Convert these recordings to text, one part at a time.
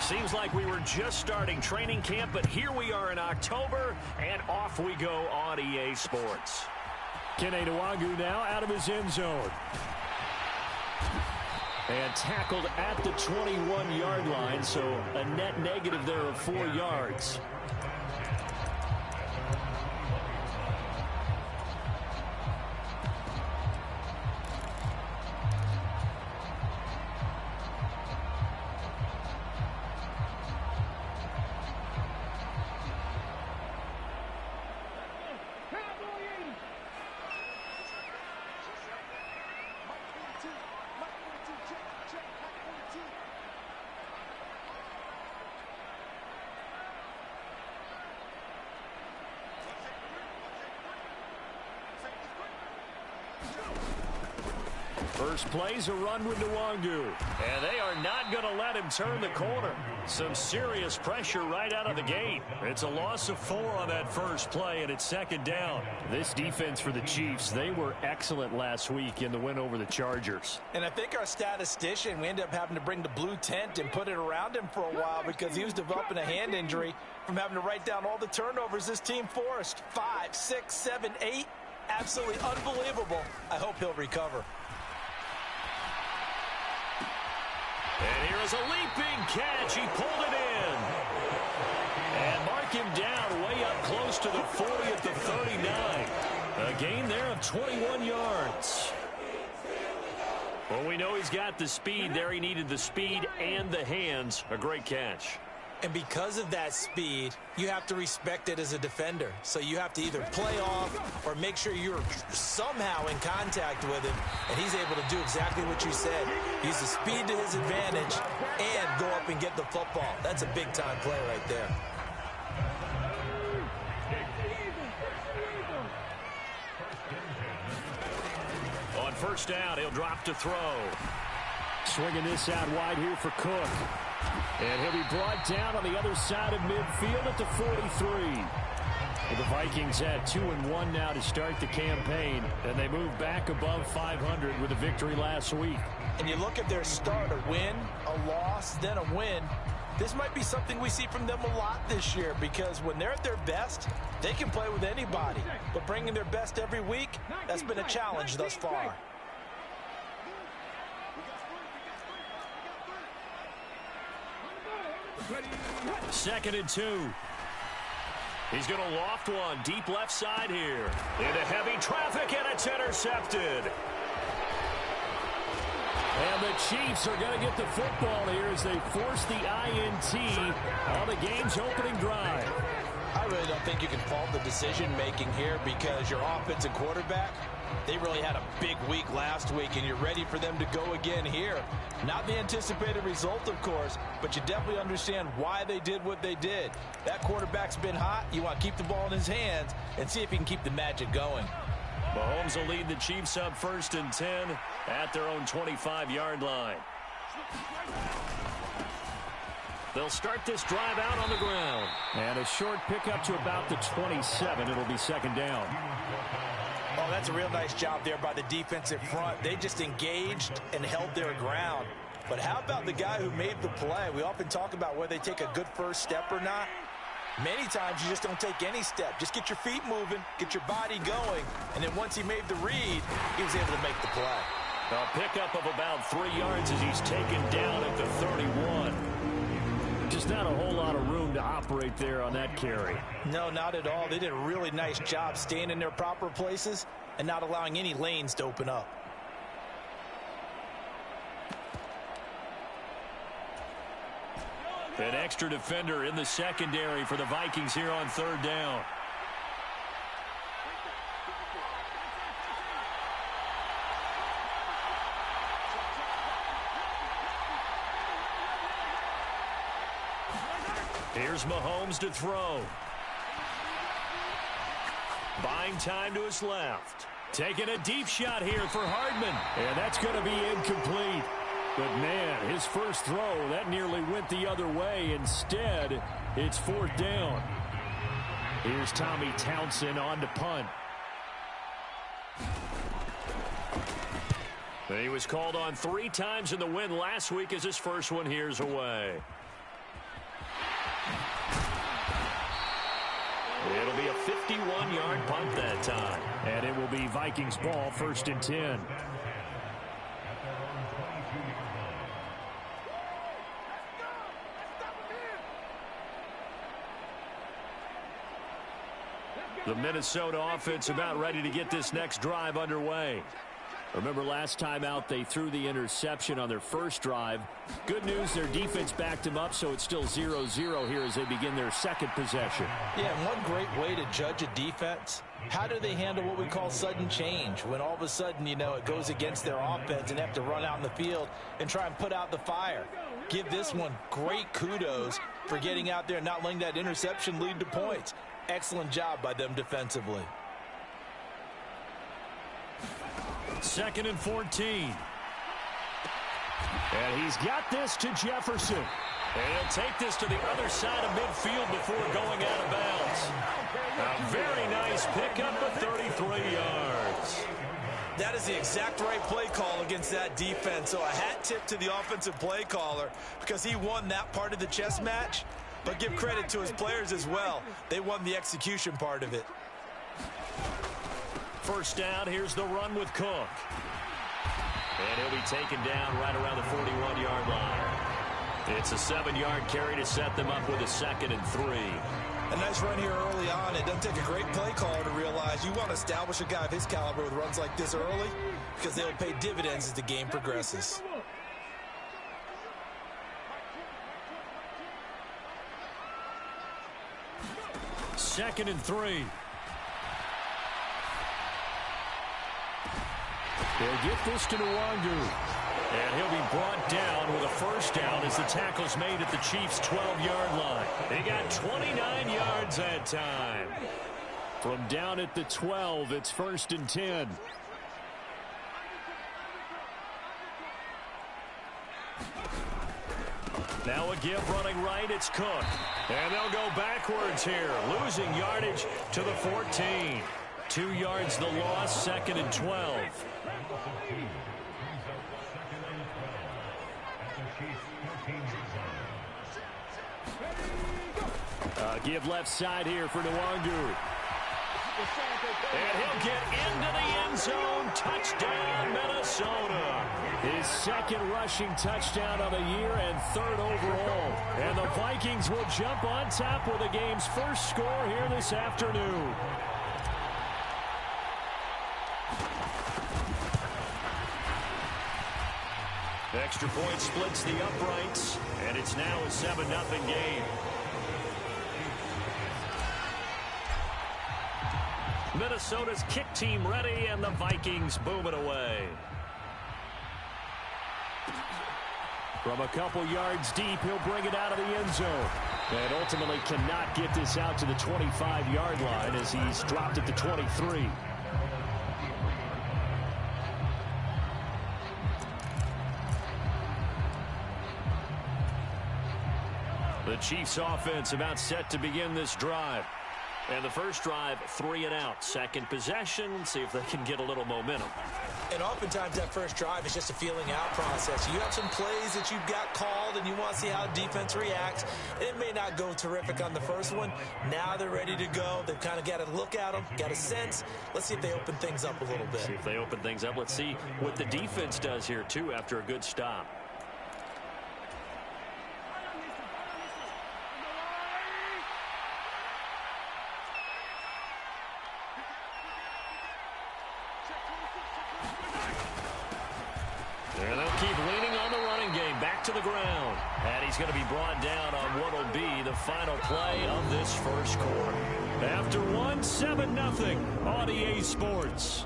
Seems like we were just starting training camp, but here we are in October, and off we go on EA Sports. Kene Nwangu now out of his end zone. And tackled at the 21-yard line, so a net negative there of 4 yards. First play's a run with Nwangu. And they are not going to let him turn the corner. Some serious pressure right out of the gate. It's a loss of 4 on that first play, and it's second down. This defense for the Chiefs, they were excellent last week in the win over the Chargers. And I think our statistician, we ended up having to bring the blue tent and put it around him for a while because he was developing a hand injury from having to write down all the turnovers this team forced. 5, 6, 7, 8. Absolutely unbelievable. I hope he'll recover. And here is a leaping catch. He pulled it in. And mark him down way up close to the 40 at the 39. A gain there of 21 yards. Well, we know he's got the speed there. He needed the speed and the hands. A great catch. And because of that speed, you have to respect it as a defender. So you have to either play off or make sure you're somehow in contact with him. And he's able to do exactly what you said. Use the speed to his advantage and go up and get the football. That's a big-time play right there. On first down, he'll drop to throw. Swinging this out wide here for Cook. And he'll be brought down on the other side of midfield at the 43. Well, the Vikings had 2-1 now to start the campaign, and they moved back above 500 with a victory last week. And you look at their start, a win, a loss, then a win. This might be something we see from them a lot this year because when they're at their best, they can play with anybody. But bringing their best every week, that's been a challenge thus far. Second and 2. He's going to loft one deep left side here. Into heavy traffic, and it's intercepted. And the Chiefs are going to get the football here as they force the INT on the game's opening drive. I really don't think you can fault the decision-making here because your offensive quarterback, they really had a big week last week, and you're ready for them to go again here. Not the anticipated result, of course, but you definitely understand why they did what they did. That quarterback's been hot. You want to keep the ball in his hands and see if he can keep the magic going. Mahomes will lead the Chiefs up first and 10 at their own 25-yard line. They'll start this drive out on the ground. And a short pickup to about the 27. It'll be second down. Oh, that's a real nice job there by the defensive front. They just engaged and held their ground. But how about the guy who made the play? We often talk about whether they take a good first step or not. Many times you just don't take any step. Just get your feet moving, get your body going, and then once he made the read, he was able to make the play. A pickup of about 3 yards as he's taken down at the 31. Just not a whole lot of room to operate there on that carry. No, not at all. They did a really nice job staying in their proper places and not allowing any lanes to open up. An extra defender in the secondary for the Vikings here on third down. Here's Mahomes to throw. Buying time to his left. Taking a deep shot here for Hardman. And that's going to be incomplete. But, man, his first throw, that nearly went the other way. Instead, it's fourth down. Here's Tommy Townsend on to punt. He was called on 3 times in the win last week as his first one here's away. 51-yard punt that time. And it will be Vikings ball, 1st and 10. The Minnesota offense about ready to get this next drive underway. Remember last time out they threw the interception on their first drive. Good news, their defense backed them up, so it's still 0-0 here as they begin their second possession. Yeah, and one great way to judge a defense, how do they handle what we call sudden change? When all of a sudden, you know, it goes against their offense and they have to run out in the field and try and put out the fire. Give this one great kudos for getting out there and not letting that interception lead to points. Excellent job by them defensively. 2nd and 14. And he's got this to Jefferson. And he'll take this to the other side of midfield before going out of bounds. A very nice pickup of 33 yards. That is the exact right play call against that defense. So a hat tip to the offensive play caller because he won that part of the chess match. But give credit to his players as well. They won the execution part of it. 1st down, here's the run with Cook. And he'll be taken down right around the 41-yard line. It's a 7-yard carry to set them up with a 2nd and 3. A nice run here early on. It doesn't take a great play caller to realize you want to establish a guy of his caliber with runs like this early because they'll pay dividends as the game progresses. Second and 3. They'll get this to Nwangu. And he'll be brought down with a 1st down as the tackle's made at the Chiefs' 12-yard line. They got 29 yards that time. From down at the 12, it's 1st and 10. Now a give running right, it's Cook. And they'll go backwards here, losing yardage to the 14. 2 yards the loss, 2nd and 12. Give left side here for Nwangu. And he'll get into the end zone. Touchdown, Minnesota. His 2nd rushing touchdown of the year and 3rd overall. And the Vikings will jump on top with the game's first score here this afternoon. Extra point splits the uprights, and it's now a 7-0 game. Minnesota's kick team ready, and the Vikings boom it away. From a couple yards deep, he'll bring it out of the end zone. And ultimately cannot get this out to the 25-yard line as he's dropped at the 23. The Chiefs offense about set to begin this drive. And the first drive, 3 and out. Second possession, see if they can get a little momentum. And oftentimes that first drive is just a feeling out process. You have some plays that you've got called and you want to see how defense reacts. It may not go terrific on the first one. Now they're ready to go. They've kind of got to look at them, got a sense. Let's see if they open things up a little bit. See if they open things up. Let's see what the defense does here, too, after a good stop. And they'll keep leaning on the running game. Back to the ground. And he's going to be brought down on what will be the final play of this first quarter. After 7-0 on EA Sports.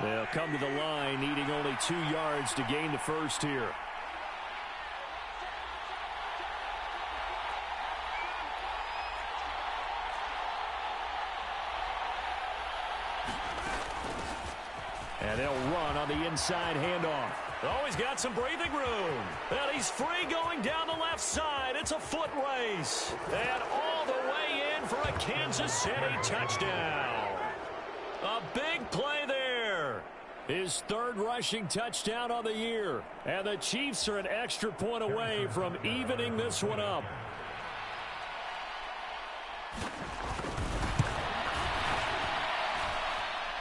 They'll come to the line, needing only 2 yards to gain the first here. And they'll run on the inside handoff. Oh, he's got some breathing room. And he's free going down the left side. It's a foot race. And all the way in for a Kansas City touchdown. A big play there. His third rushing touchdown on the year. And the Chiefs are an extra point away from evening this one up.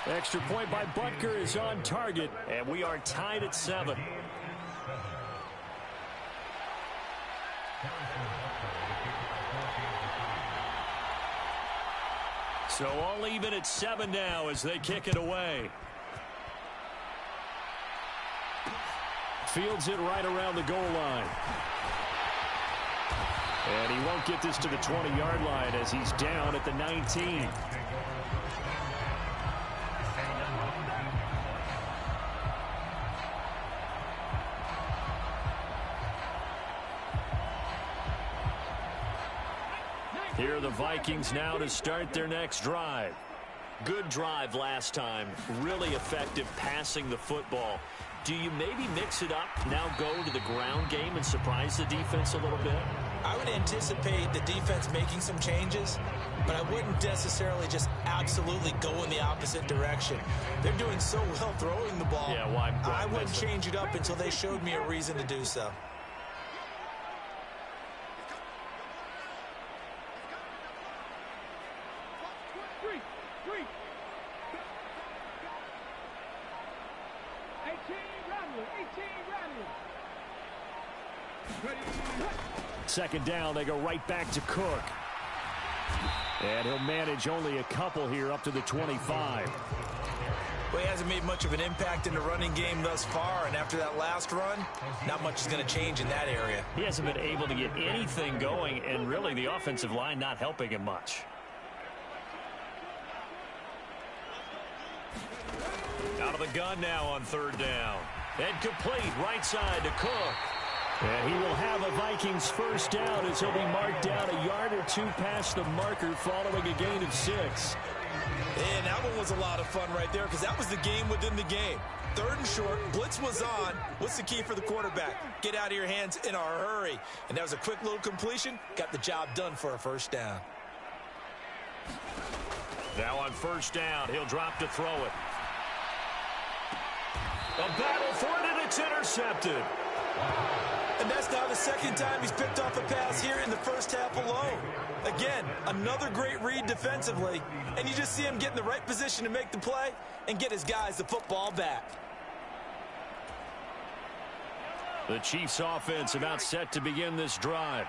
Extra point by Butker is on target, and we are tied at 7. So all even at 7 now as they kick it away. Fields it right around the goal line. And he won't get this to the 20-yard line as he's down at the 19. Here are the Vikings now to start their next drive. Good drive last time. Really effective passing the football. Do you maybe mix it up, now go to the ground game and surprise the defense a little bit? I would anticipate the defense making some changes, but I wouldn't necessarily just absolutely go in the opposite direction. They're doing so well throwing the ball. Yeah, why I wouldn't change it up until they showed me a reason to do so. Second down, they go right back to Cook. And he'll manage only a couple here up to the 25. Well, he hasn't made much of an impact in the running game thus far, and after that last run, not much is going to change in that area. He hasn't been able to get anything going, and really the offensive line not helping him much. Out of the gun now on third down. And complete right side to Cook. And he will have a Vikings first down as he'll be marked down a yard or two past the marker following a gain of 6. And that one was a lot of fun right there because that was the game within the game. Third and short, blitz was on. What's the key for the quarterback? Get out of your hands in a hurry. And that was a quick little completion. Got the job done for a first down. Now on first down, he'll drop to throw it. A battle for it, and it's intercepted. And that's now the second time he's picked off a pass here in the first half alone. Again, another great read defensively, and you just see him get in the right position to make the play and get his guys the football back. The Chiefs offense about set to begin this drive.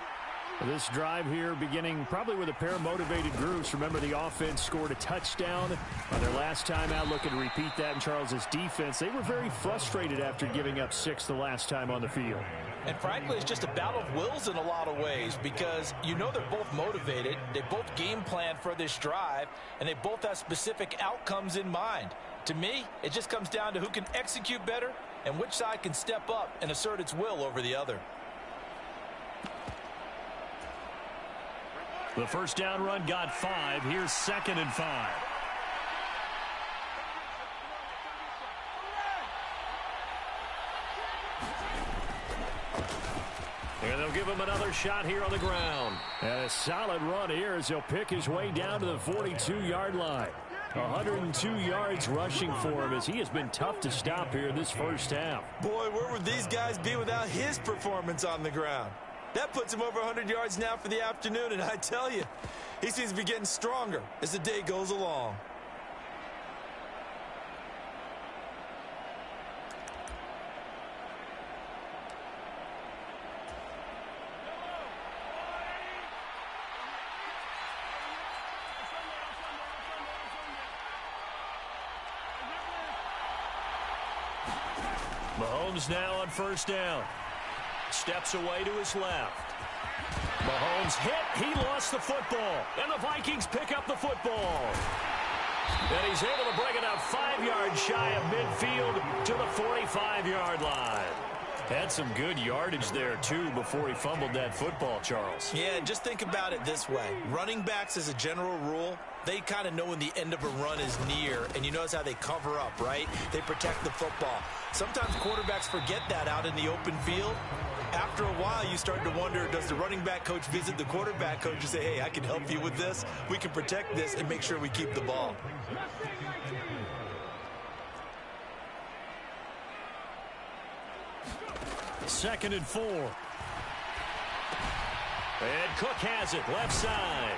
This drive here beginning probably with a pair of motivated groups. Remember, the offense scored a touchdown on their last time out. Looking to repeat that in Charles's defense. They were very frustrated after giving up 6 the last time on the field. And frankly, it's just a battle of wills in a lot of ways because you know they're both motivated. They both game plan for this drive, and they both have specific outcomes in mind. To me, it just comes down to who can execute better and which side can step up and assert its will over the other. The first down run got 5. Here's 2nd and 5. And they'll give him another shot here on the ground. And a solid run here as he'll pick his way down to the 42-yard line. 102 yards rushing for him as he has been tough to stop here this first half. Boy, where would these guys be without his performance on the ground? That puts him over 100 yards now for the afternoon, and I tell you, he seems to be getting stronger as the day goes along. Mahomes now on first down. Steps away to his left. Mahomes hit. He lost the football. And the Vikings pick up the football. And he's able to bring it out 5 yards shy of midfield to the 45-yard line. Had some good yardage there, too, before he fumbled that football, Charles. Yeah, just think about it this way. Running backs, as a general rule, they kind of know when the end of a run is near, and you notice how they cover up, right? They protect the football. Sometimes quarterbacks forget that out in the open field. After a while, you start to wonder, does the running back coach visit the quarterback coach and say, hey, I can help you with this. We can protect this and make sure we keep the ball. Second and 4. And Cook has it, left side.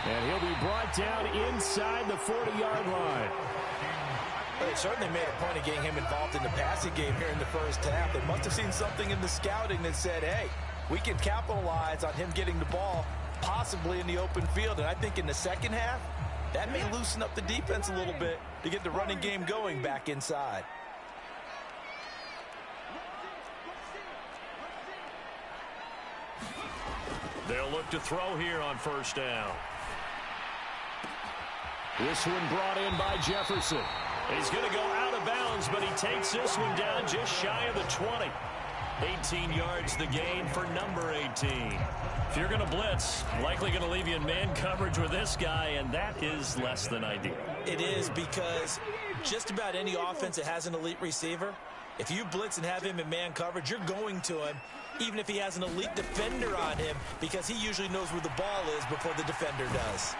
And he'll be brought down inside the 40-yard line. Well, they certainly made a point of getting him involved in the passing game here in the first half. They must have seen something in the scouting that said, hey, we can capitalize on him getting the ball possibly in the open field. And I think in the second half, that may loosen up the defense a little bit to get the running game going back inside. They'll look to throw here on first down. This one brought in by Jefferson. He's going to go out of bounds, but he takes this one down just shy of the 20. 18 yards the gain for number 18. If you're going to blitz, likely going to leave you in man coverage with this guy, and that is less than ideal. It is, because just about any offense that has an elite receiver, if you blitz and have him in man coverage, you're going to him, even if he has an elite defender on him, because he usually knows where the ball is before the defender does.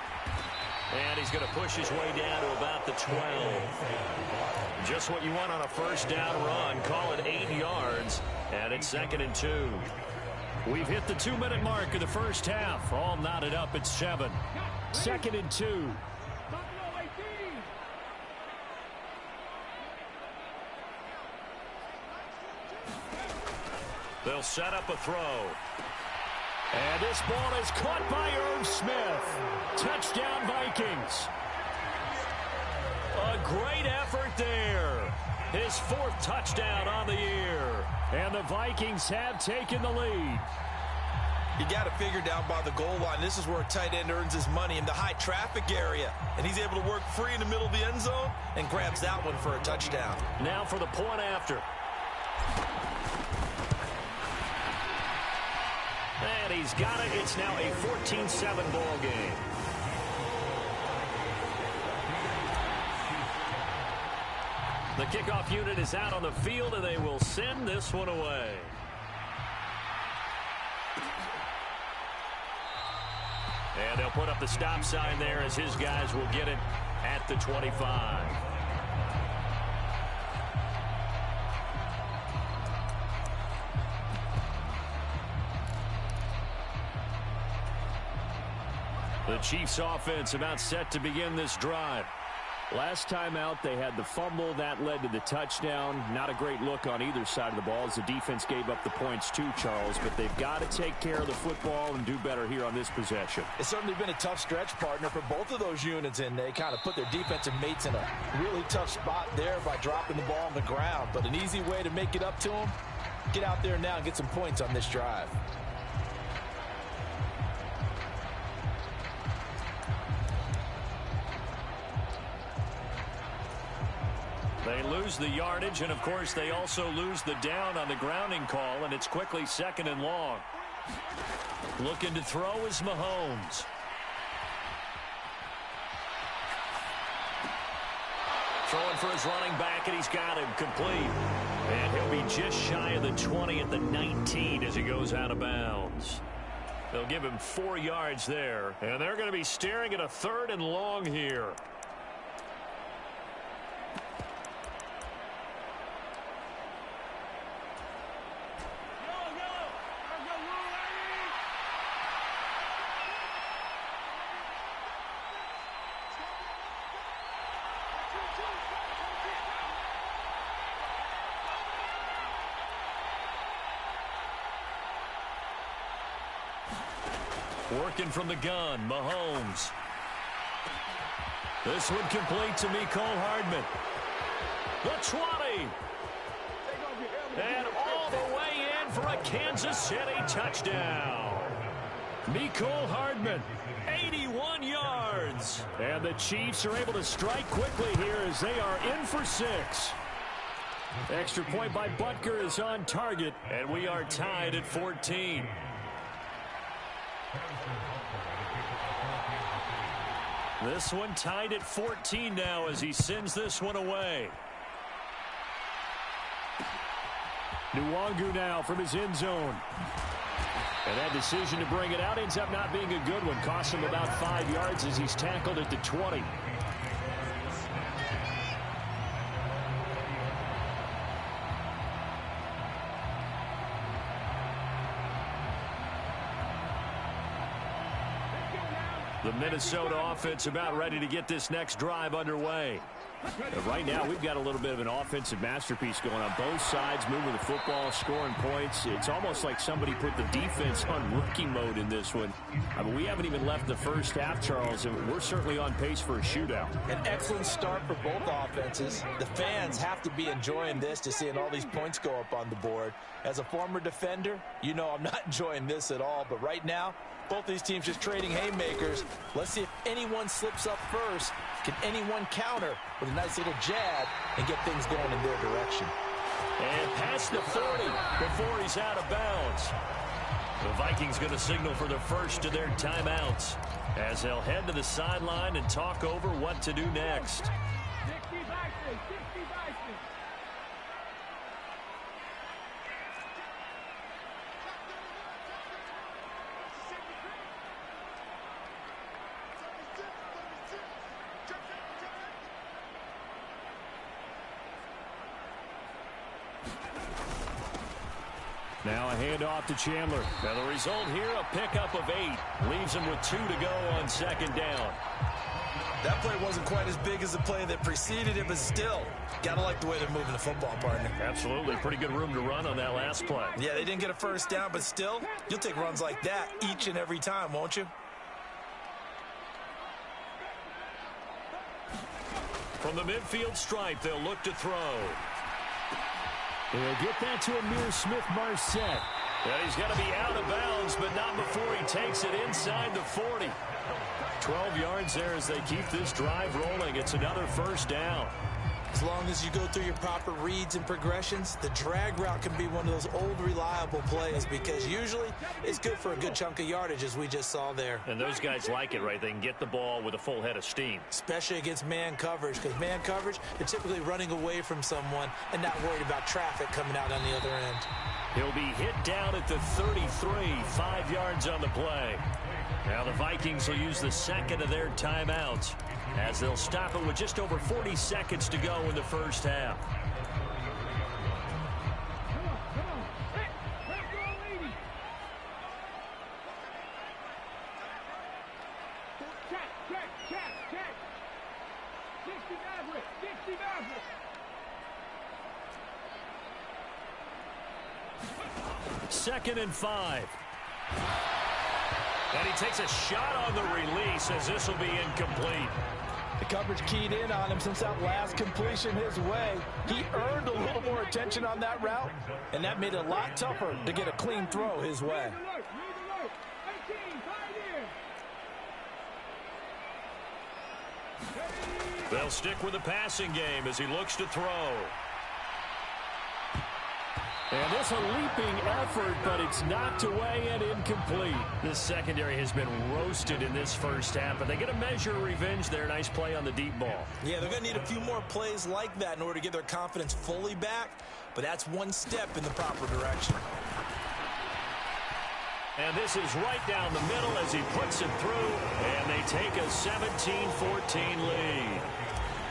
And he's going to push his way down to about the 12. Just what you want on a first down run. Call it 8 yards, and it's second and 2. We've hit the 2-minute mark of the first half. All knotted up at 7. Second and 2. They'll set up a throw. And this ball is caught by Irv Smith. Touchdown, Vikings. A great effort there. His 4th touchdown on the year. And the Vikings have taken the lead. You got to figure down by the goal line. This is where a tight end earns his money, in the high traffic area. And he's able to work free in the middle of the end zone and grabs that one for a touchdown. Now for the point after. And he's got it. It's now a 14-7 ball game. The kickoff unit is out on the field, and they will send this one away. And they'll put up the stop sign there as his guys will get it at the 25. The Chiefs offense about set to begin this drive. Last time out, they had the fumble. That led to the touchdown. Not a great look on either side of the ball as the defense gave up the points too, Charles. But they've got to take care of the football and do better here on this possession. It's certainly been a tough stretch, partner, for both of those units, and they kind of put their defensive mates in a really tough spot there by dropping the ball on the ground. But an easy way to make it up to them, get out there now and get some points on this drive. They lose the yardage, and, of course, they also lose the down on the grounding call, and it's quickly second and long. Looking to throw is Mahomes. Throwing for his running back, and he's got him complete. And he'll be just shy of the 20 at the 19 as he goes out of bounds. They'll give him 4 yards there, and they're going to be staring at a 3rd and long here. Working from the gun, Mahomes. This one complete to Mecole Hardman. The 20. And all the way in for a Kansas City touchdown. Mecole Hardman, 81 yards. And the Chiefs are able to strike quickly here as they are in for 6. Extra point by Butker is on target. And we are tied at 14. This one tied at 14 now as he sends this one away. Nwangu now from his end zone. And that decision to bring it out ends up not being a good one. Costs him about 5 yards as he's tackled at the 20. The Minnesota offense about ready to get this next drive underway. Right now, we've got a little bit of an offensive masterpiece going on both sides, moving the football, scoring points. It's almost like somebody put the defense on rookie mode in this one. I mean, we haven't even left the first half, Charles, and we're certainly on pace for a shootout. An excellent start for both offenses. The fans have to be enjoying this to seeing all these points go up on the board. As a former defender, you know I'm not enjoying this at all, but right now, both these teams just trading haymakers. Let's see if anyone slips up first. Can anyone counter with a nice little jab and get things going in their direction? And past the 40 before he's out of bounds. The Vikings going to signal for the first of their timeouts as they'll head to the sideline and talk over what to do next. Now a handoff to Chandler. Now the result here, a pickup of 8. Leaves him with 2 to go on second down. That play wasn't quite as big as the play that preceded it, but still, gotta like the way they're moving the football, partner. Absolutely. Pretty good room to run on that last play. Yeah, they didn't get a first down, but still, you'll take runs like that each and every time, won't you? From the midfield stripe, they'll look to throw. They'll get that to Amir Smith-Marset. And he's going to be out of bounds, but not before he takes it inside the 40. 12 yards there as they keep this drive rolling. It's another first down. As long as you go through your proper reads and progressions, the drag route can be one of those old reliable plays because usually it's good for a good chunk of yardage as we just saw there. And those guys like it, right? They can get the ball with a full head of steam. Especially against man coverage because man coverage, they're typically running away from someone and not worried about traffic coming out on the other end. He'll be hit down at the 33, 5 yards on the play. Now the Vikings will use the second of their timeouts as they'll stop it with just over 40 seconds to go in the first half. Second and 5. And he takes a shot on the release as this will be incomplete. The coverage keyed in on him since that last completion his way. He earned a little more attention on that route, and that made it a lot tougher to get a clean throw his way. They'll stick with the passing game as he looks to throw. And this a leaping effort, but it's knocked away and incomplete. This secondary has been roasted in this first half, but they get a measure of revenge there. Nice play on the deep ball. Yeah, they're going to need a few more plays like that in order to get their confidence fully back, but that's one step in the proper direction. And this is right down the middle as he puts it through, and they take a 17-14 lead.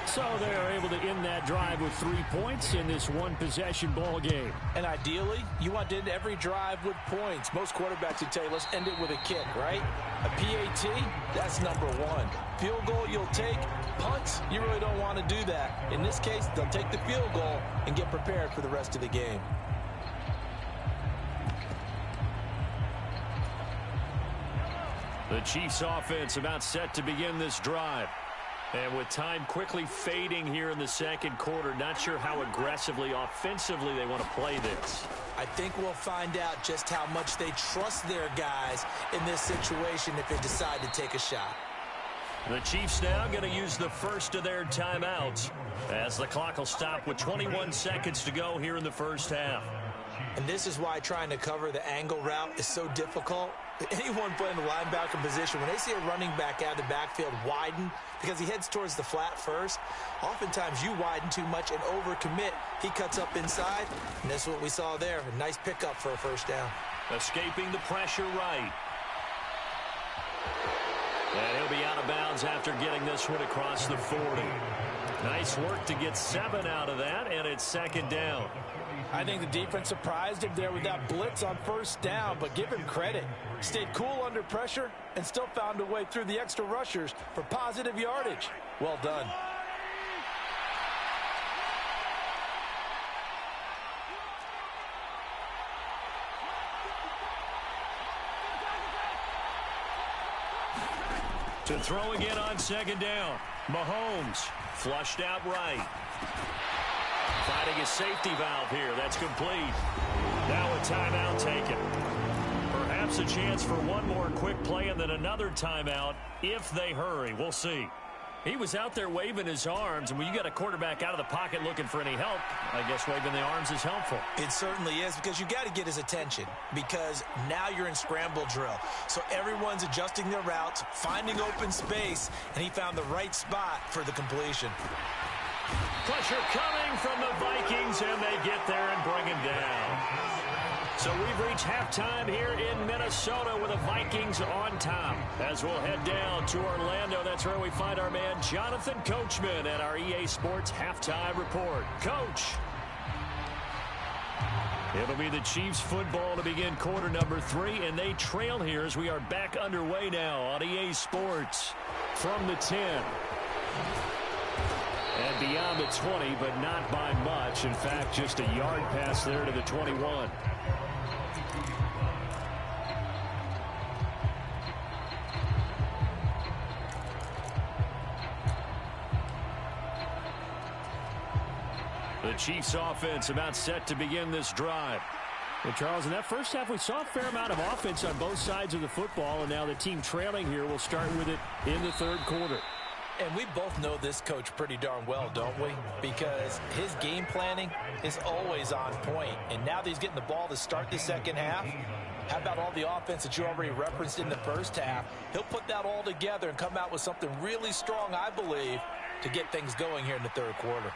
So they're able to end that drive with 3 points in this one-possession ball game. And ideally, you want to end every drive with points. Most quarterbacks would tell you, let's end it with a kick, right? A PAT, that's number 1. Field goal you'll take. Punts, you really don't want to do that. In this case, they'll take the field goal and get prepared for the rest of the game. The Chiefs offense about set to begin this drive. And with time quickly fading here in the second quarter, not sure how aggressively, offensively they want to play this. I think we'll find out just how much they trust their guys in this situation if they decide to take a shot. The Chiefs now going to use the first of their timeouts as the clock will stop with 21 seconds to go here in the first half. And this is why trying to cover the angle route is so difficult. Anyone playing the linebacker position, when they see a running back out of the backfield widen because he heads towards the flat first, oftentimes you widen too much and overcommit. He cuts up inside, and that's what we saw there. A nice pickup for a first down. Escaping the pressure right. And he'll be out of bounds after getting this one across the 40. Nice work to get 7 out of that, and it's second down. I think the defense surprised him there with that blitz on first down, but give him credit. Stayed cool under pressure and still found a way through the extra rushers for positive yardage. Well done. To throw again on second down. Mahomes flushed out right. Finding a safety valve here. That's complete. Now a timeout taken. Perhaps a chance for one more quick play and then another timeout if they hurry. We'll see. He was out there waving his arms, and when you got a quarterback out of the pocket looking for any help, I guess waving the arms is helpful. It certainly is, because you got to get his attention, because now you're in scramble drill. So everyone's adjusting their routes, finding open space, and he found the right spot for the completion. Pressure coming from the Vikings, and they get there and bring him down. So we've reached halftime here in Minnesota with the Vikings on top. As we'll head down to Orlando, that's where we find our man Jonathan Coachman at our EA Sports Halftime Report. Coach. It'll be the Chiefs football to begin quarter number 3, and they trail here as we are back underway now on EA Sports from the 10. And beyond the 20, but not by much. In fact, just a yard pass there to the 21. The Chiefs offense about set to begin this drive. Well, Charles, in that first half, we saw a fair amount of offense on both sides of the football, and now the team trailing here will start with it in the third quarter. And we both know this coach pretty darn well, don't we? Because his game planning is always on point. And now that he's getting the ball to start the second half, how about all the offense that you already referenced in the first half? He'll put that all together and come out with something really strong, I believe, to get things going here in the third quarter.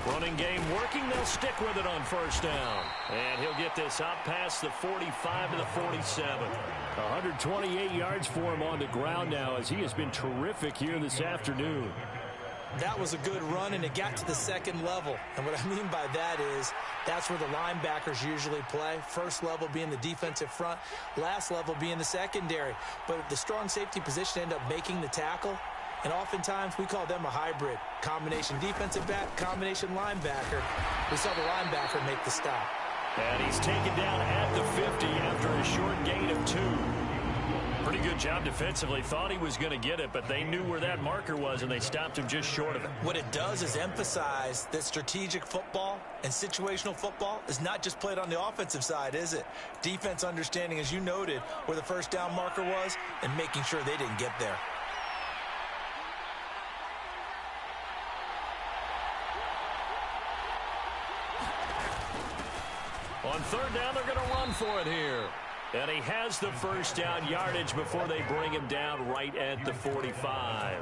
Running game working. They'll stick with it on first down. And he'll get this out past the 45 to the 47. 128 yards for him on the ground now, as he has been terrific here this afternoon. That was a good run, and it got to the second level. And what I mean by that is that's where the linebackers usually play. First level being the defensive front, last level being the secondary. But the strong safety position ended up making the tackle. And oftentimes we call them a hybrid. Combination defensive back, combination linebacker. We saw the linebacker make the stop. And he's taken down at the 50 after a short gain of 2. Pretty good job defensively. Thought he was going to get it, but they knew where that marker was, and they stopped him just short of it. What it does is emphasize that strategic football and situational football is not just played on the offensive side, is it? Defense understanding, as you noted, where the first down marker was and making sure they didn't get there. On third down, they're going to run for it here. And he has the first down yardage before they bring him down right at the 45.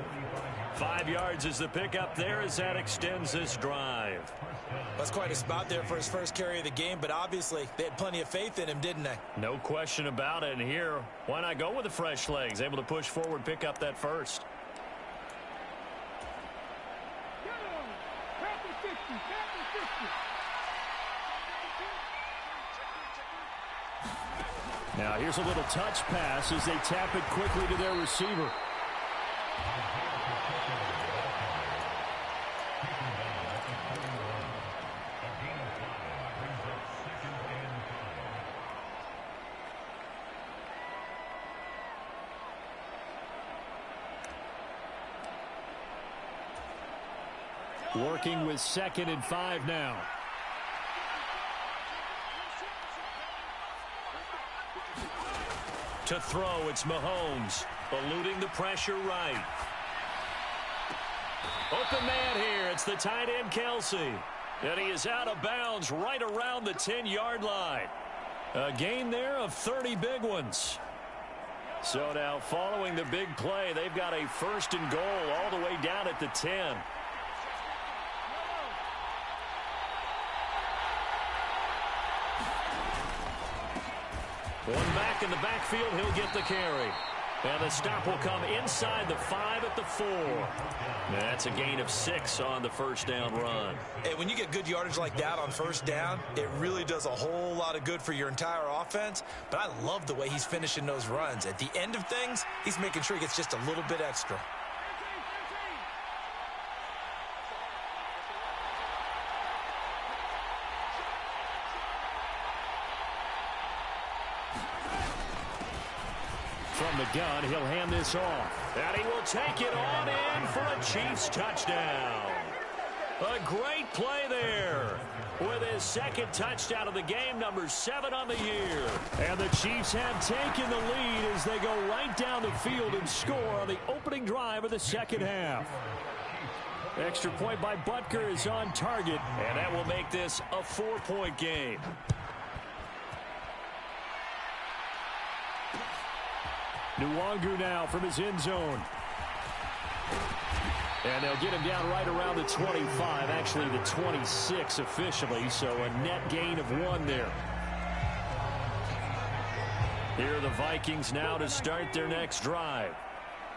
5 yards is the pickup there as that extends this drive. That's quite a spot there for his first carry of the game, but obviously they had plenty of faith in him, didn't they? No question about it. And here, why not go with the fresh legs? Able to push forward, pick up that first. Now here's a little touch pass as they tap it quickly to their receiver. Working with 2nd and 5 now. To throw, it's Mahomes, eluding the pressure right. Open man here, it's the tight end Kelsey. And he is out of bounds right around the 10-yard line. A gain there of 30 big ones. So now following the big play, they've got a 1st and goal all the way down at the 10. One back in the backfield, he'll get the carry. And the stop will come inside the 5 at the 4. That's a gain of 6 on the first down run. Hey, when you get good yardage like that on first down, it really does a whole lot of good for your entire offense. But I love the way he's finishing those runs. At the end of things, he's making sure he gets just a little bit extra. From the gun, he'll hand this off. And he will take it on in for a Chiefs touchdown. A great play there. With his 2nd touchdown of the game, number 7 on the year. And the Chiefs have taken the lead as they go right down the field and score on the opening drive of the 2nd half. Extra point by Butker is on target, and that will make this a 4-point game. Nwangu now from his end zone. And they'll get him down right around the 25, actually the 26 officially, so a net gain of 1 there. Here are the Vikings now to start their next drive.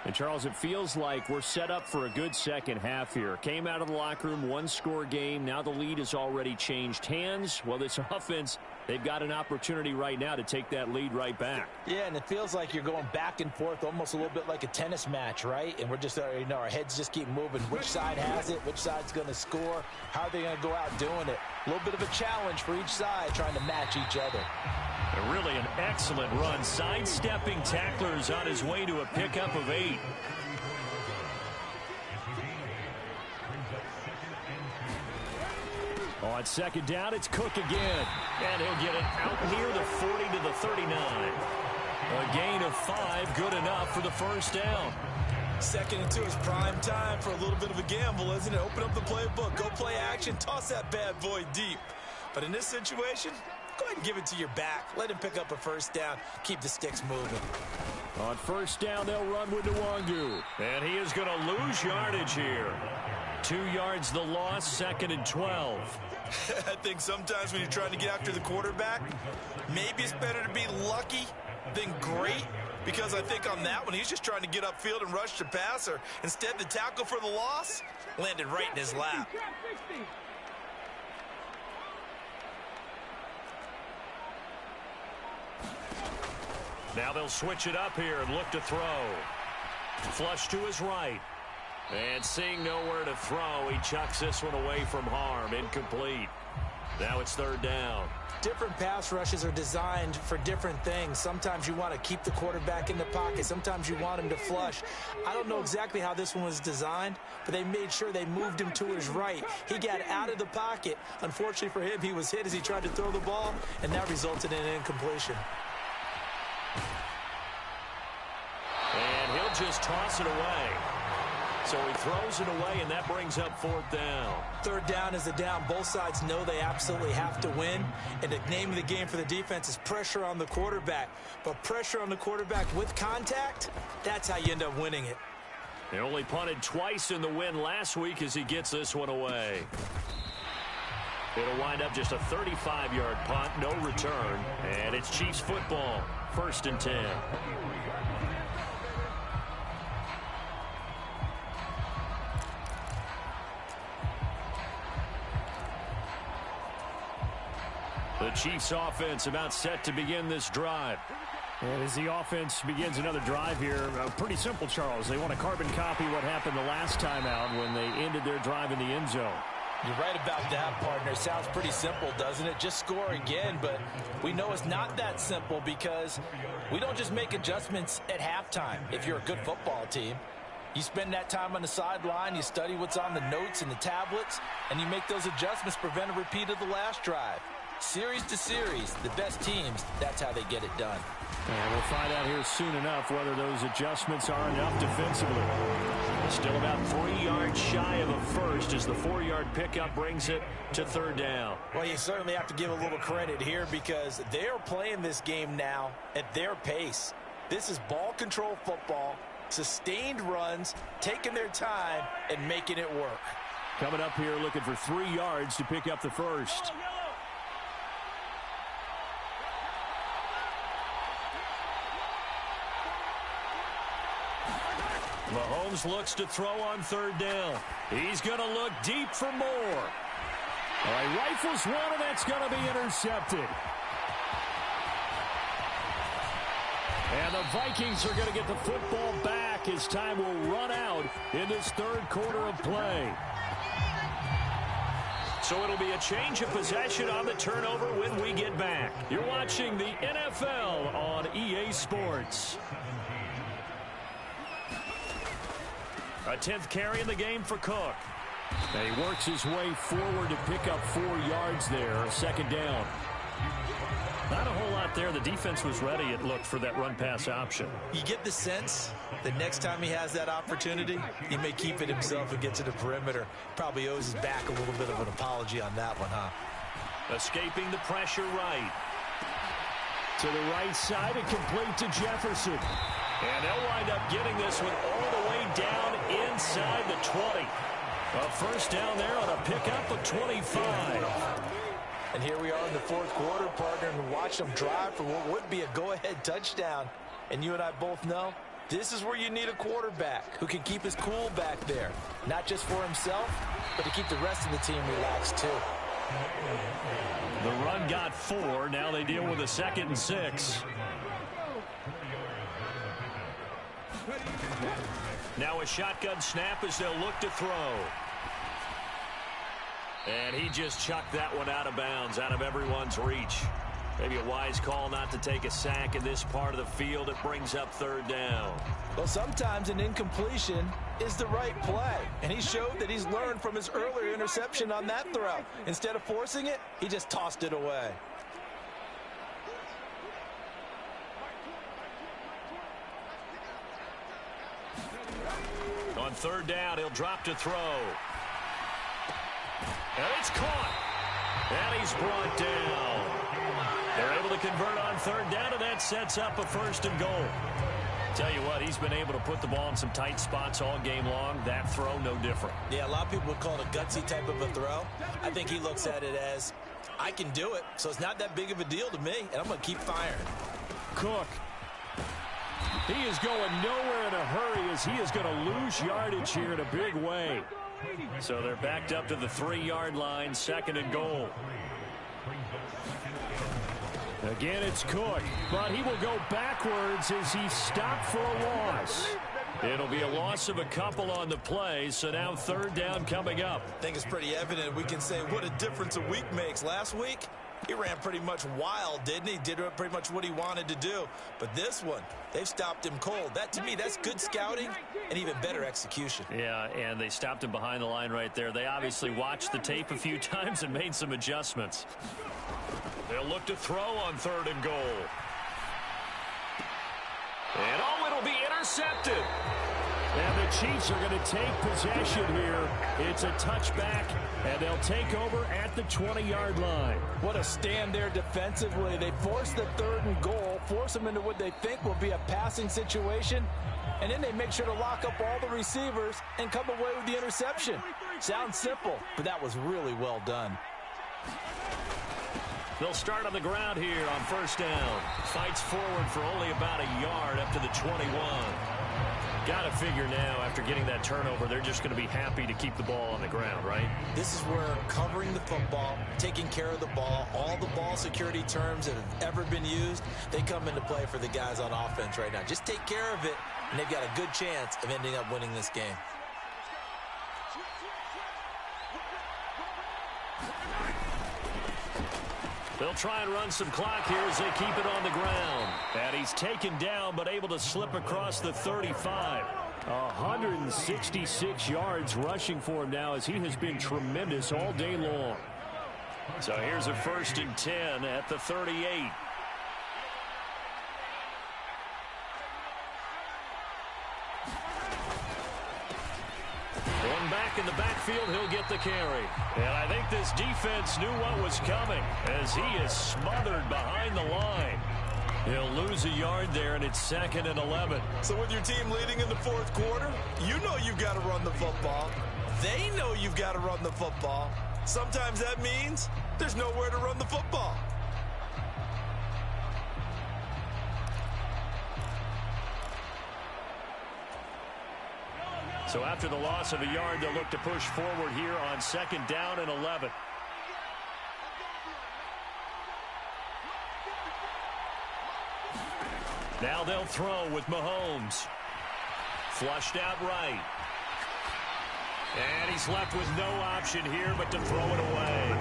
And, Charles, it feels like we're set up for a good second half here. Came out of the locker room, 1-score game. Now the lead has already changed hands. Well, this offense, they've got an opportunity right now to take that lead right back. Yeah, and it feels like you're going back and forth almost a little bit like a tennis match, right? And we're just, our heads just keep moving. Which side has it? Which side's going to score? How are they going to go out doing it? A little bit of a challenge for each side trying to match each other. Really an excellent run. Sidestepping tacklers on his way to a pickup of 8. On 2nd down, it's Cook again. And he'll get it out near the 40 to the 39. A gain of 5, good enough for the 1st down. 2nd and 2 is prime time for a little bit of a gamble, isn't it? Open up the playbook, go play action, toss that bad boy deep. But in this situation, go ahead and give it to your back. Let him pick up a 1st down. Keep the sticks moving. On 1st down, they'll run with Nwangu. And he is going to lose yardage here. 2 yards the loss, 2nd and 12. I think sometimes when you're trying to get after the quarterback, maybe it's better to be lucky than great. Because I think on that one, he's just trying to get upfield and rush the passer. Instead, the tackle for the loss landed right in his lap. Now they'll switch it up here and look to throw. Flush to his right. And seeing nowhere to throw, he chucks this one away from harm. Incomplete. Now it's 3rd down. Different pass rushes are designed for different things. Sometimes you want to keep the quarterback in the pocket. Sometimes you want him to flush. I don't know exactly how this one was designed, but they made sure they moved him to his right. He got out of the pocket. Unfortunately for him, he was hit as he tried to throw the ball, and that resulted in an incompletion. And he'll just toss it away. So he throws it away, and that brings up 4th down. 3rd down is a down. Both sides know they absolutely have to win. And the name of the game for the defense is pressure on the quarterback. But pressure on the quarterback with contact, that's how you end up winning it. They only punted twice in the win last week as he gets this one away. It'll wind up just a 35-yard punt, no return. And it's Chiefs football, 1st and 10. The Chiefs offense about set to begin this drive. And as the offense begins another drive here, pretty simple, Charles. They want to carbon copy what happened the last time out when they ended their drive in the end zone. You're right about that, partner. Sounds pretty simple, doesn't it? Just score again, but we know it's not that simple because we don't just make adjustments at halftime if you're a good football team. You spend that time on the sideline, you study what's on the notes and the tablets, and you make those adjustments to prevent a repeat of the last drive. Series to series, the best teams, that's how they get it done. And we'll find out here soon enough whether those adjustments are enough defensively. Still about 3 yards shy of a first as the 4-yard pickup brings it to third down. Well, you certainly have to give a little credit here because they're playing this game now at their pace. This is ball control football, sustained runs, taking their time, and making it work. Coming up here looking for 3 yards to pick up the first. Mahomes looks to throw on third down. He's going to look deep for more. All right, rifles one, and that's going to be intercepted. And the Vikings are going to get the football back as time will run out in this third quarter of play. So it'll be a change of possession on the turnover when we get back. You're watching the NFL on EA Sports. A 10th carry in the game for Cook. And he works his way forward to pick up 4 yards there, second down. Not a whole lot there. The defense was ready, it looked, for that run-pass option. You get the sense that next time he has that opportunity, he may keep it himself and get to the perimeter. Probably owes his back a little bit of an apology on that one, huh? Escaping the pressure right. To the right side and complete to Jefferson. And they'll wind up getting this one all the way down inside the 20. A first down there on a pickup of 25. And here we are in the fourth quarter, partner, and watch them drive for what would be a go-ahead touchdown. And you and I both know this is where you need a quarterback who can keep his cool back there. Not just for himself, but to keep the rest of the team relaxed too. The run got 4. Now they deal with a 2nd and 6. Now a shotgun snap as they'll look to throw. And he just chucked that one out of bounds, out of everyone's reach. Maybe a wise call not to take a sack in this part of the field. It brings up third down. Well, sometimes an incompletion is the right play. And he showed that he's learned from his earlier interception on that throw. Instead of forcing it, he just tossed it away. On third down, he'll drop to throw. And it's caught. And he's brought down. They're able to convert on third down, and that sets up a 1st and goal. Tell you what, he's been able to put the ball in some tight spots all game long. That throw, no different. Yeah, a lot of people would call it a gutsy type of a throw. I think he looks at it as, I can do it, so it's not that big of a deal to me, and I'm going to keep firing. Cook. He is going nowhere in a hurry as he is going to lose yardage here in a big way. So they're backed up to the 3-yard line, 2nd and goal. Again, it's Cook, but he will go backwards as he stopped for a loss. It'll be a loss of a couple on the play, so now third down coming up. I think it's pretty evident. We can say what a difference a week makes. Last week, he ran pretty much wild, didn't he? Did pretty much what he wanted to do. But this one, they've stopped him cold. That, to me, that's good scouting and even better execution. Yeah, and they stopped him behind the line right there. They obviously watched the tape a few times and made some adjustments. They'll look to throw on 3rd and goal. And it'll be intercepted. And the Chiefs are going to take possession here. It's a touchback, and they'll take over at the 20-yard line. What a stand there defensively. They force the 3rd and goal, force them into what they think will be a passing situation, and then they make sure to lock up all the receivers and come away with the interception. Sounds simple, but that was really well done. They'll start on the ground here on 1st down. Fights forward for only about a yard up to the 21. Got to figure now, after getting that turnover, they're just going to be happy to keep the ball on the ground, right? This is where covering the football, taking care of the ball, all the ball security terms that have ever been used, they come into play for the guys on offense right now. Just take care of it, and they've got a good chance of ending up winning this game. They'll try and run some clock here as they keep it on the ground. And he's taken down but able to slip across the 35. 166 yards rushing for him now as he has been tremendous all day long. So here's a 1st and 10 at the 38. Going back in the backfield, he'll get the carry. And I think this defense knew what was coming as he is smothered behind the line. He'll lose a yard there, and it's 2nd and 11. So with your team leading in the 4th quarter, you know you've got to run the football. They know you've got to run the football. Sometimes that means there's nowhere to run the football. So after the loss of a yard, they'll look to push forward here on 2nd down and 11. Now they'll throw with Mahomes. Flushed out right. And he's left with no option here but to throw it away.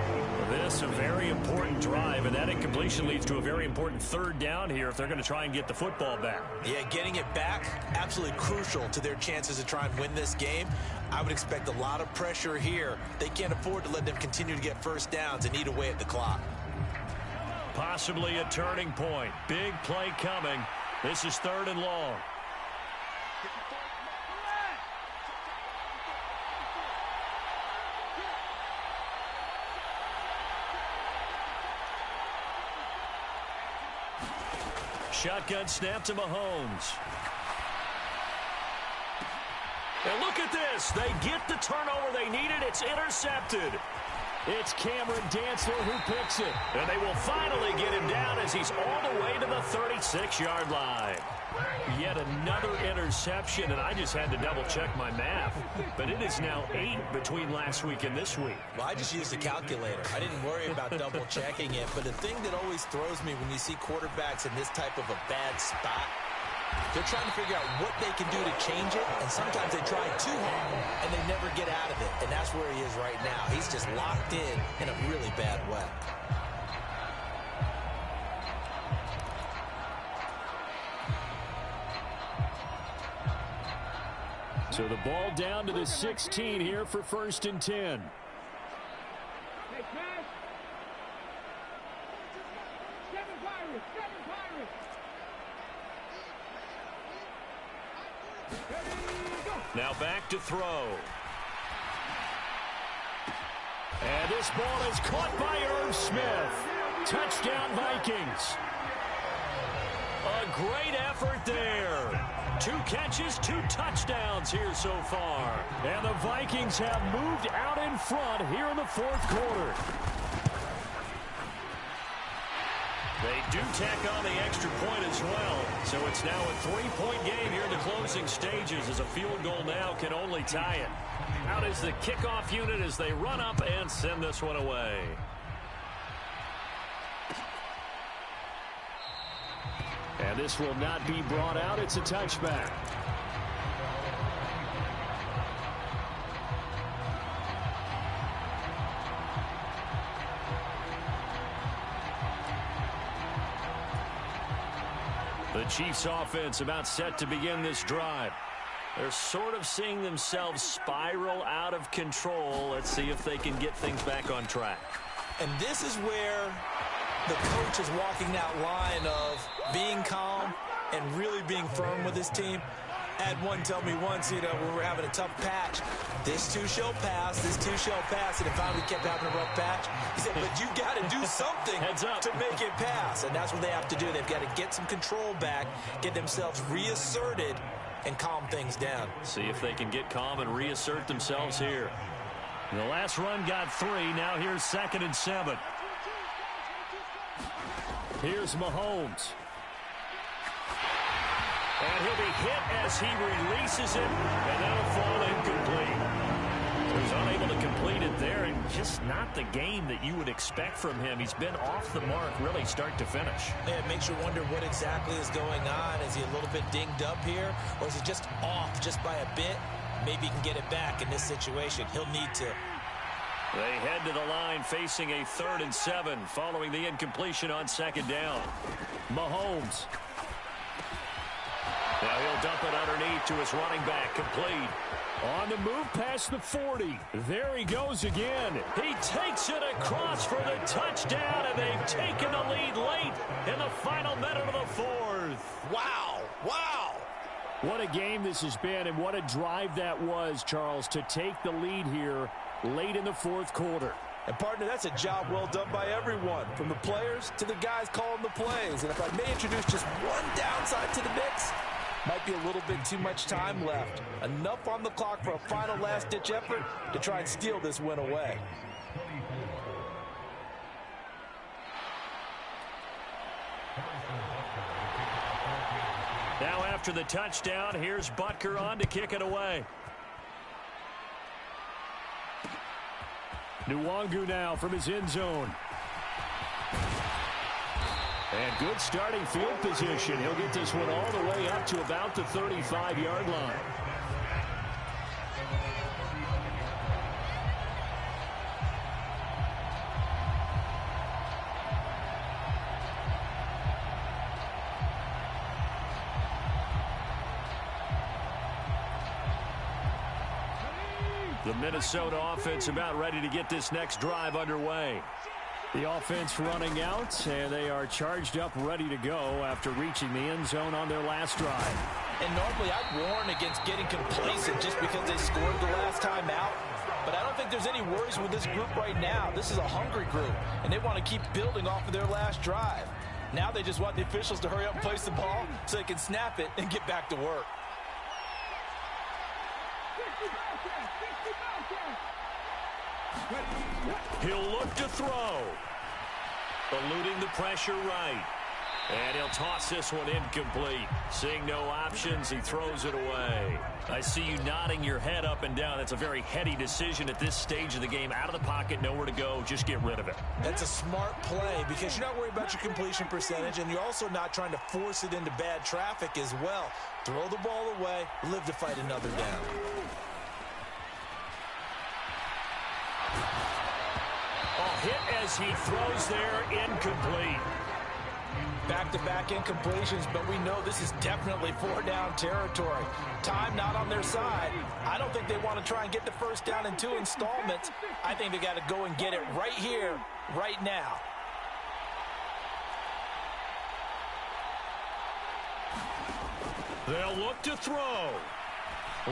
This a very important drive, and that incompletion leads to a very important 3rd down here if they're going to try and get the football back. Yeah, getting it back, absolutely crucial to their chances to try and win this game. I would expect a lot of pressure here. They can't afford to let them continue to get 1st downs and eat away at the clock. Possibly a turning point. Big play coming. This is 3rd and long. Shotgun snap to Mahomes. And look at this. They get the turnover they needed. It's intercepted. It's Cameron Dantzler who picks it. And they will finally get him down as he's all the way to the 36-yard line. Yet another interception, and I just had to double-check my math. But it is now 8 between last week and this week. Well, I just used a calculator. I didn't worry about double-checking it. But the thing that always throws me when you see quarterbacks in this type of a bad spot, they're trying to figure out what they can do to change it, and sometimes they try too hard, and they never get out of it. And that's where he is right now. He's just locked in a really bad way. So the ball down to the 16 here for 1st and 10. Now back to throw. And this ball is caught by Irv Smith. Touchdown Vikings. A great effort there. 2 catches, 2 touchdowns here so far. And the Vikings have moved out in front here in the 4th quarter. They do tack on the extra point as well. So it's now a 3-point game here in the closing stages as a field goal now can only tie it. Out is the kickoff unit as they run up and send this one away. And this will not be brought out. It's a touchback. The Chiefs offense about set to begin this drive. They're sort of seeing themselves spiral out of control. Let's see if they can get things back on track. And this is where the coach is walking that line of being calm and really being firm with his team. I had one tell me once, when we were having a tough patch, this too shall pass, this too shall pass. And if we kept having a rough patch, he said, but you got to do something to make it pass. And that's what they have to do. They've got to get some control back, get themselves reasserted, and calm things down. See if they can get calm and reassert themselves here. The last run got 3. Now here's 2nd and 7. Here's Mahomes. And he'll be hit as he releases it, and that'll fall incomplete. He's unable to complete it there, and just not the game that you would expect from him. He's been off the mark really start to finish. Yeah, it makes you wonder what exactly is going on. Is he a little bit dinged up here, or is he just off just by a bit? Maybe he can get it back in this situation. He'll need to. They head to the line facing a 3rd and 7 following the incompletion on 2nd down. Mahomes. Now Now he'll dump it underneath to his running back, complete. On the move past the 40. There he goes again. He takes it across for the touchdown, and they've taken the lead late in the final minute of the fourth. Wow. Wow. What a game this has been, and what a drive that was, Charles, to take the lead here late in the fourth quarter. And, partner, that's a job well done by everyone, from the players to the guys calling the plays. And if I may introduce just one downside to the mix, might be a little bit too much time left. Enough on the clock for a final last-ditch effort to try and steal this win away. Now after the touchdown, here's Butker on to kick it away. Nwangu now from his end zone. And good starting field position. He'll get this one all the way up to about the 35-yard line. The Minnesota offense about ready to get this next drive underway. The offense running out, and they are charged up, ready to go after reaching the end zone on their last drive. And normally I'd warn against getting complacent just because they scored the last time out. But I don't think there's any worries with this group right now. This is a hungry group, and they want to keep building off of their last drive. Now they just want the officials to hurry up and place the ball so they can snap it and get back to work. He'll look to throw. Eluding the pressure right. And he'll toss this one incomplete. Seeing no options, he throws it away. I see you nodding your head up and down. That's a very heady decision at this stage of the game. Out of the pocket, nowhere to go. Just get rid of it. That's a smart play because you're not worried about your completion percentage, and you're also not trying to force it into bad traffic as well. Throw the ball away, live to fight another down. Hit as he throws there, incomplete. Back-to-back incompletions, but we know this is definitely four-down territory. Time not on their side. I don't think they want to try and get the first down in 2 installments. I think they got to go and get it right here, right now. They'll look to throw.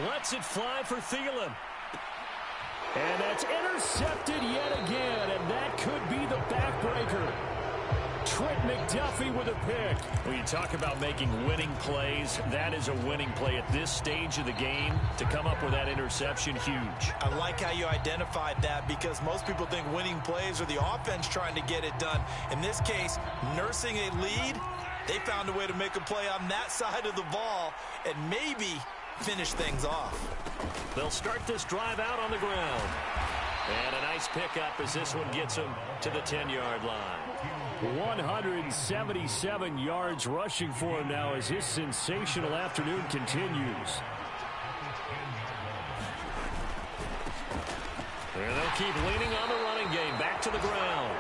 Lets it fly for Thielen. And that's intercepted yet again, and that could be the backbreaker. Trent McDuffie with a pick. When you talk about making winning plays, that is a winning play at this stage of the game. To come up with that interception, huge. I like how you identified that because most people think winning plays are the offense trying to get it done. In this case, nursing a lead, they found a way to make a play on that side of the ball and maybe finish things off. They'll start this drive out on the ground. And a nice pickup as this one gets them to the 10-yard line. 177 yards rushing for him now as his sensational afternoon continues. And they'll keep leaning on the running game. Back to the ground.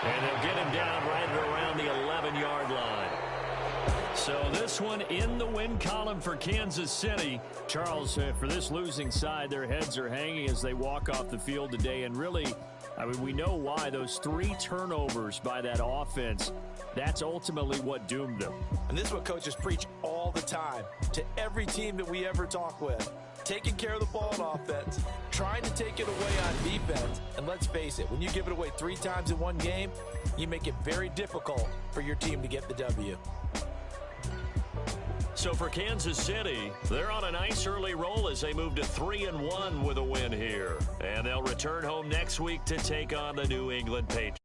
And they'll get him down right around the 11-yard line. So this one in the win column for Kansas City. Charles, for this losing side, their heads are hanging as they walk off the field today. And really, I mean, we know why. Those 3 turnovers by that offense, that's ultimately what doomed them. And this is what coaches preach all the time to every team that we ever talk with. Taking care of the ball on offense, trying to take it away on defense. And let's face it, when you give it away 3 times in one game, you make it very difficult for your team to get the W. So for Kansas City, they're on a nice early roll as they move to 3-1 with a win here. And they'll return home next week to take on the New England Patriots.